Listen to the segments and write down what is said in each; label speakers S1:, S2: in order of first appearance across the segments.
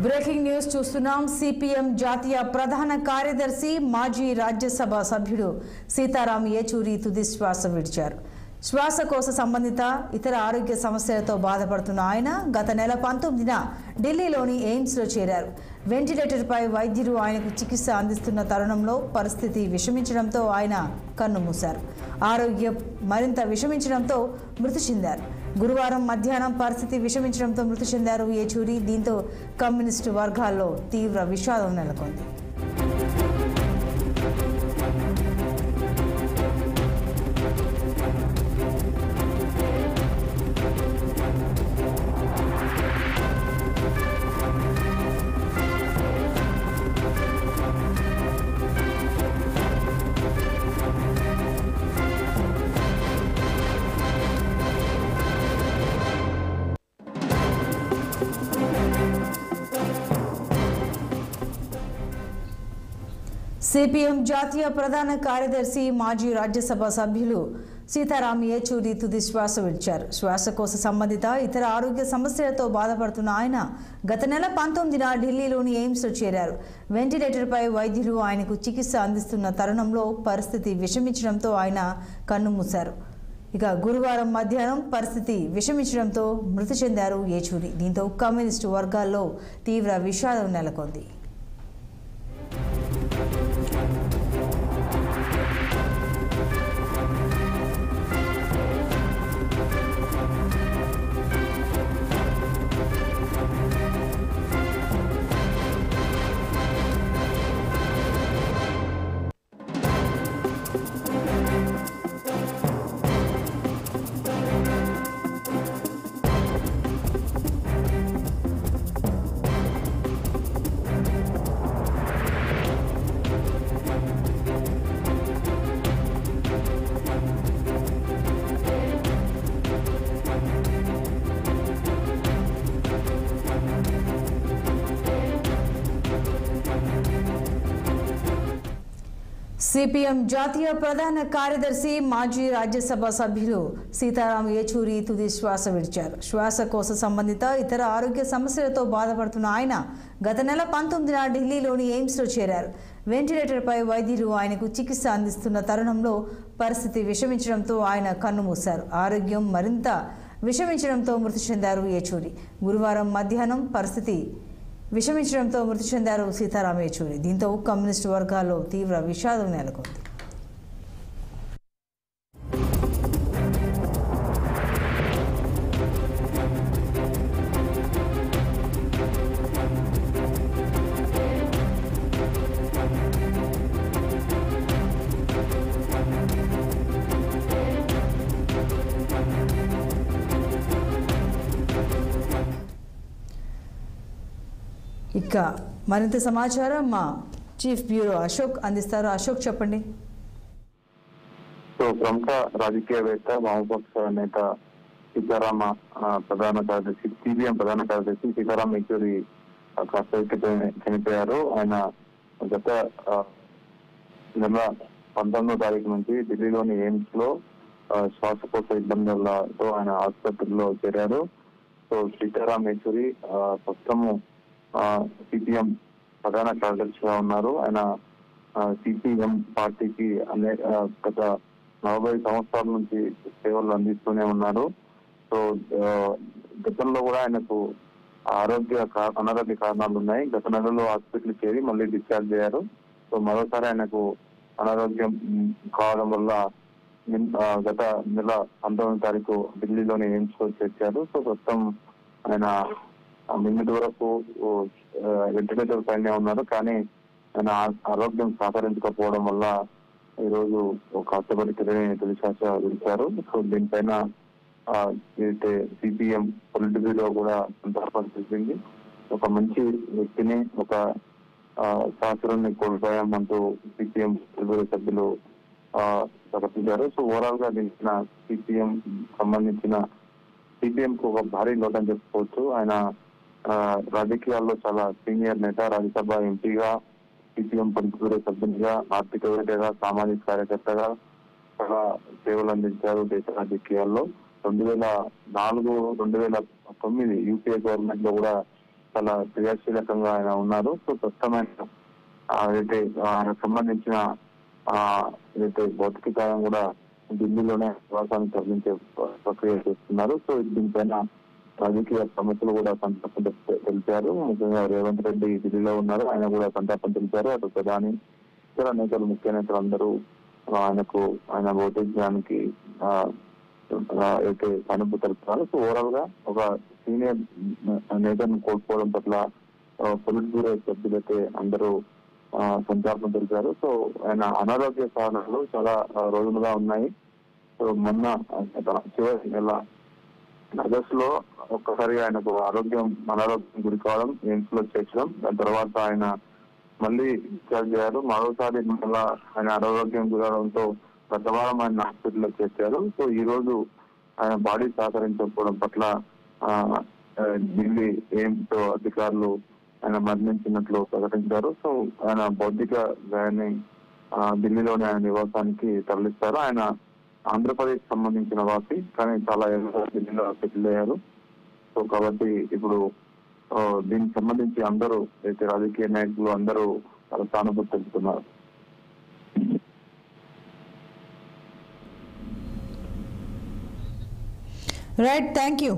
S1: Breaking news చూస్తున్నాం. CPM జాతీయ ప్రధాన కార్యదర్శి మాజీ రాజ్యసభ సభ్యుడు సీతారాం ఏచూరి తుది శ్వాస విడిచారు. శ్వాసకోశ సంబంధిత ఇతర ఆరోగ్య సమస్యలతో బాధపడుతున్న ఆయన గత నెల 19న ఢిల్లీలోని ఎయిమ్స్లో చేరారు. వెంటిలేటర్పై వైద్యులు ఆయనకు చికిత్స అందిస్తున్న తరుణంలో పరిస్థితి విషమించడంతో ఆయన కన్నుమూశారు. ఆరోగ్యం మరింత విషమించడంతో మృతి చెందారు. గురువారం మధ్యాహ్నం పరిస్థితి విషమించడంతో మృతి చెందారు ఏచూరి. దీంతో కమ్యూనిస్టు వర్గాల్లో తీవ్ర విషాదం నెలకొంది. సిపిఎం జాతీయ ప్రధాన కార్యదర్శి మాజీ రాజ్యసభ సభ్యులు సీతారాం ఏచూరి తుది శ్వాస విడిచారు. శ్వాసకోశ సంబంధిత ఇతర ఆరోగ్య సమస్యలతో బాధపడుతున్న ఆయన గత నెల 19న ఢిల్లీలోని ఎయిమ్స్లో చేరారు. వెంటిలేటర్పై వైద్యులు ఆయనకు చికిత్స అందిస్తున్న తరుణంలో పరిస్థితి విషమించడంతో ఆయన కన్నుమూశారు. ఇక గురువారం మధ్యాహ్నం పరిస్థితి విషమించడంతో మృతి చెందారు ఏచూరి. దీంతో కమ్యూనిస్టు వర్గాల్లో తీవ్ర విషాదం నెలకొంది. సిపిఎం జాతీయ ప్రధాన కార్యదర్శి మాజీ రాజ్యసభ సభ్యులు సీతారాం ఏచూరి తుది శ్వాస విడిచారు. శ్వాసకోశ సంబంధిత ఇతర ఆరోగ్య సమస్యలతో బాధపడుతున్న ఆయన గత నెల 19న ఢిల్లీలోని ఎయిమ్స్లో చేరారు. వెంటిలేటర్పై వైద్యులు ఆయనకు చికిత్స అందిస్తున్న తరుణంలో పరిస్థితి విషమించడంతో ఆయన కన్నుమూశారు. ఆరోగ్యం మరింత విషమించడంతో మృతి చెందారు ఏచూరి. గురువారం మధ్యాహ్నం పరిస్థితి విషమించడంతో మృతి చెందారు సీతారాం ఏచూరి. దీంతో కమ్యూనిస్టు వర్గాల్లో తీవ్ర విషాదం నెలకొంది. ఇక మరింత సమాచారం మా చీఫ్ బ్యూరో అశోక్ అందిస్తారు. అశోక్ చెప్పండి.
S2: ప్రముఖ రాజకీయవేత్త వామపక్ష నేత సీతారామ ప్రధాన కార్యదర్శి సిపిఎం ప్రధాన కార్యదర్శి సీతారాం ఏచూరి చనిపోయారు. ఆయన గత నెల 19వ తారీఖు నుంచి ఢిల్లీలోని ఎయిమ్స్ లో శ్వాసకోశ ఇబ్బందులతో ఆయన ఆసుపత్రిలో చేరారు. సో సీతారాం ఏచూరి ప్రస్తుతము సిపిఎం ప్రధాన కార్యదర్శిగా ఉన్నారు. ఆయన సిపిఎం పార్టీకి గత 40 సంవత్సరాల నుంచి సేవలు అందిస్తూనే ఉన్నారు. సో గతంలో కూడా ఆయనకు అనారోగ్య కారణాలు ఉన్నాయి. గత నెలలో హాస్పిటల్ చేరి మళ్ళీ డిశ్చార్జ్ అయ్యారు. సో మరోసారి ఆయనకు అనారోగ్యం కావడం వల్ల గత నెల 19వ తారీఖు ఢిల్లీలోని ఎయిమ్స్ లో చేర్చారు. సో ప్రస్తుతం ఆయన నిన్నటి వరకు వెంటిలేటర్ పైనే ఉన్నారు. కానీ ఆయన ఆరోగ్యం సహకరించకపోవడం వల్ల ఈరోజు కష్టపడి తుది శ్వాస విడిచారు. సో దీనిపైన ఏదైతే సిపిఎం పొలిట్ బ్యూరో కూడా సంతాపరిచింది. ఒక మంచి వ్యక్తిని, ఒక శాస్త్రాన్ని కోల్పోయామంటూ సిపిఎం బ్యూరో సభ్యులు ప్రకటించారు. సో ఓవరాల్ గా దీనికి సిపిఎం సంబంధించిన సిపిఎం కు ఒక భారీ లోటు అని చెప్పుకోవచ్చు. ఆయన రాజకీయాల్లో చాలా సీనియర్ నేత, రాజ్యసభ ఎంపీగా, సిపిఎం పొలిట్ బ్యూరో సభ్యునిగా, ఆర్థికవేత్తగా, సామాజిక కార్యకర్తగా చాలా సేవలు అందించారు దేశ రాజకీయాల్లో. 2004, 2009 యూపీఏ గవర్నమెంట్ లో కూడా చాలా క్రియాశీలకంగా ఆయన ఉన్నారు. సో ప్రస్తుతం ఏదైతే ఆయనకు సంబంధించిన ఏదైతే భౌతికాయం కూడా ఢిల్లీలోనే నివాసాన్ని తరలించే ప్రక్రియ చేస్తున్నారు. సో దీనిపైన రాజకీయ ప్రముఖులు కూడా సంతాపం తెలిపారు. ముఖ్యంగా రేవంత్ రెడ్డి ఢిల్లీలో ఉన్నారు, ఆయన కూడా సంతాపం తెలిపారు. అటు ప్రధాని ఇతర నేతలు, ముఖ్య నేతలు అందరూ ఆయన భౌతికానికి అయితే అనుభూతి తెలుపుతున్నారు. సో ఓవరాల్ గా ఒక సీనియర్ నేతను కోల్పోవడం పట్ల పొలిట్ బ్యూరో సభ్యులైతే అందరూ సంతాపం తెలిపారు. సో ఆయన అనారోగ్య కారణాలు చాలా రోజులుగా ఉన్నాయి. సో మొన్న చివరి నెల ఆగస్టులో ఒక్కసారి ఆయనకు అనారోగ్యం గురి కావడం, ఎయిమ్స్ లో చేర్చడం, దాని తర్వాత ఆయన మళ్ళీ డిశ్చార్జ్ అయ్యారు. మరోసారి మళ్ళా ఆయన అనారోగ్యం గురవడంతో గత వారం ఆయన హాస్పిటల్లో చేర్చారు. సో ఈ రోజు ఆయన బాడీ సహకరించకపోవడం పట్ల ఢిల్లీ ఎయిమ్స్ అధికారులు ఆయన మరణించినట్లు ప్రకటించారు. సో ఆయన భౌతిక గాయాన్ని ఢిల్లీలోని ఆయన నివాసానికి తరలిస్తారు. ఆయన ఆంధ్రప్రదేశ్ సంబంధించిన వాసి, కానీ చాలా ఢిల్లీలో సెటిల్ అయ్యారు. సో కాబట్టి ఇప్పుడు దీనికి సంబంధించి అందరూ అయితే రాజకీయ నాయకులు అందరూ చాలా సానుభూతి తెలుపుతున్నారు.
S1: Right, thank you.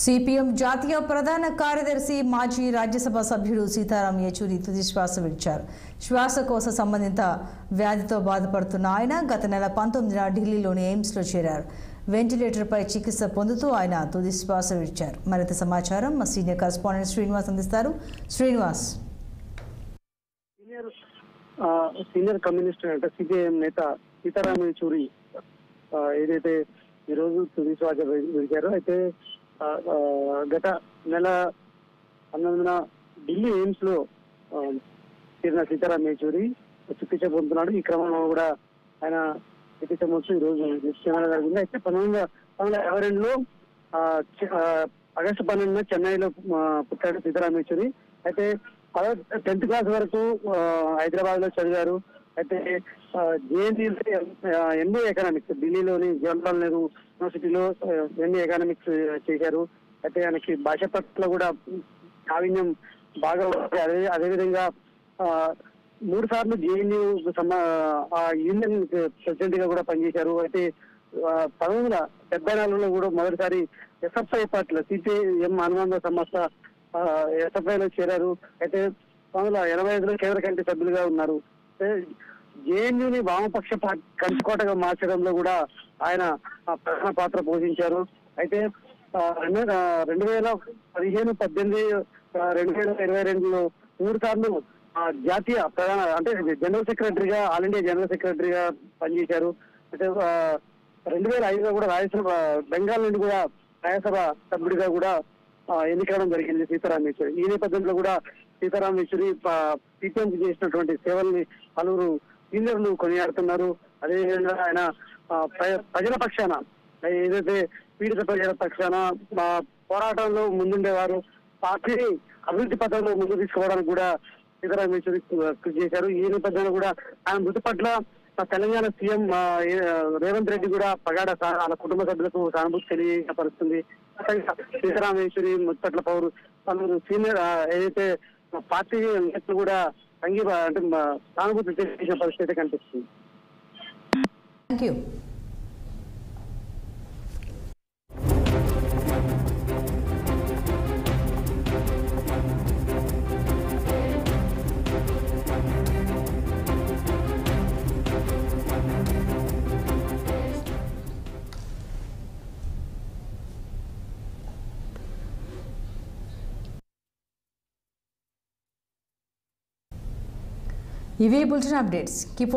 S1: సిపిఎం జాతీయ ప్రధాన కార్యదర్శి మాజీ రాజ్యసభ సభ్యుడు సీతారాం యేచూరి తుది శ్వాస విడిచారు. శ్వాసకోశ సంబంధిత వ్యాధితో బాధపడుతున్న ఆయన గత నెల 19న ఢిల్లీలోని ఎయిమ్స్లో చేరారు. వెంటిలేటర్పై చికిత్స పొందుతూ ఆయన తుది శ్వాస విడిచారు. మరింత సమాచారం మా సీనియర్ కరెస్పాండెంట్ శ్రీనివాస్ అందిస్తారు. శ్రీనివాస్.
S3: సీనియర్ కమ్యూనిస్ట్ అంటే సిపిఐఎం నేత సీతారాం యేచూరి ఏదైతే ఈరోజు తుది శ్వాస విడిచారో, అయితే గత నెల 19న ఢిల్లీ ఎయిమ్స్ లో చేరిన సీతారాం యేచూరి చికిత్స పొందుతున్నాడు. ఈ క్రమంలో కూడా ఆయన చికిత్స పొందుతూ ఈ రోజు నిశ్చయం జరిగింది. అయితే 1952లో ఆగస్టు 12న చెన్నైలో పుట్టాడు సీతారాం యేచూరి. అయితే 10th క్లాస్ వరకు హైదరాబాద్ లో చదివారు. అయితే ఎంఏ ఎకనామిక్స్ ఢిల్లీలోని జవహర్లాల్ నెహ్రూ యూనివర్సిటీలో ఎంఏ ఎకనామిక్స్ చేశారు. అయితే ఆయనకి భాష పట్ల కూడా ప్రావీణ్యం బాగా ఉంది. అదేవిధంగా 3 సార్లు జేఎన్యూ యూనియన్ ప్రెసిడెంట్ గా కూడా పనిచేశారు. అయితే 1974లో కూడా మొదటిసారి ఎస్ఎఫ్ఐ పార్టీలో సిపిఎం అనుబంధ సంస్థ ఎస్ఎఫ్ఐలో చేరారు. అయితే 1985లో కేంద్ర కమిటీ సభ్యులుగా ఉన్నారు. జేఎన్యూని వామపక్ష కంచుకోటగా మార్చడంలో కూడా ఆయన ప్రధాన పాత్ర పోషించారు. అయితే 2015, 18, 2022లో 3 సార్లు జాతీయ ప్రధాన అంటే జనరల్ సెక్రటరీగా, ఆల్ ఇండియా జనరల్ సెక్రటరీగా పనిచేశారు. అంటే 2005లో కూడా రాజ్యసభ, బెంగాల్ నుండి కూడా రాజ్యసభ సభ్యుడిగా కూడా ఎన్నికవడం జరిగింది సీతారాం యేచూరి. ఈ నేపథ్యంలో కూడా సీతారాం యేచూరి సిపిఎంకి చేసినటువంటి సేవల్ని పలువురు సీనియర్లు కొనియాడుతున్నారు. అదేవిధంగా ఆయన ప్రజల పక్షాన, ఏదైతే పీడిత ప్రజల పక్షాన పోరాటంలో ముందుండేవారు, పార్టీని అభివృద్ధి పథంలో ముందు తీసుకోవడానికి కూడా సీతారాం యేచూరి కృషి చేశారు. ఈ నేపథ్యంలో కూడా ఆయన మృతి పట్ల తెలంగాణ సీఎం రేవంత్ రెడ్డి కూడా పగాడ వాళ్ళ కుటుంబ సభ్యులకు సానుభూతి తెలియపరుస్తుంది. సీతారాం యేచూరి మృతి పట్ల పలువురు సీనియర్ ఏదైతే పార్టీ నేతలు కూడా అంటే సానుభూతి తెలియజేసిన పరిస్థితి కనిపిస్తుంది.
S1: Thank you. ఇవి బులెటిన్ అప్డేట్స్.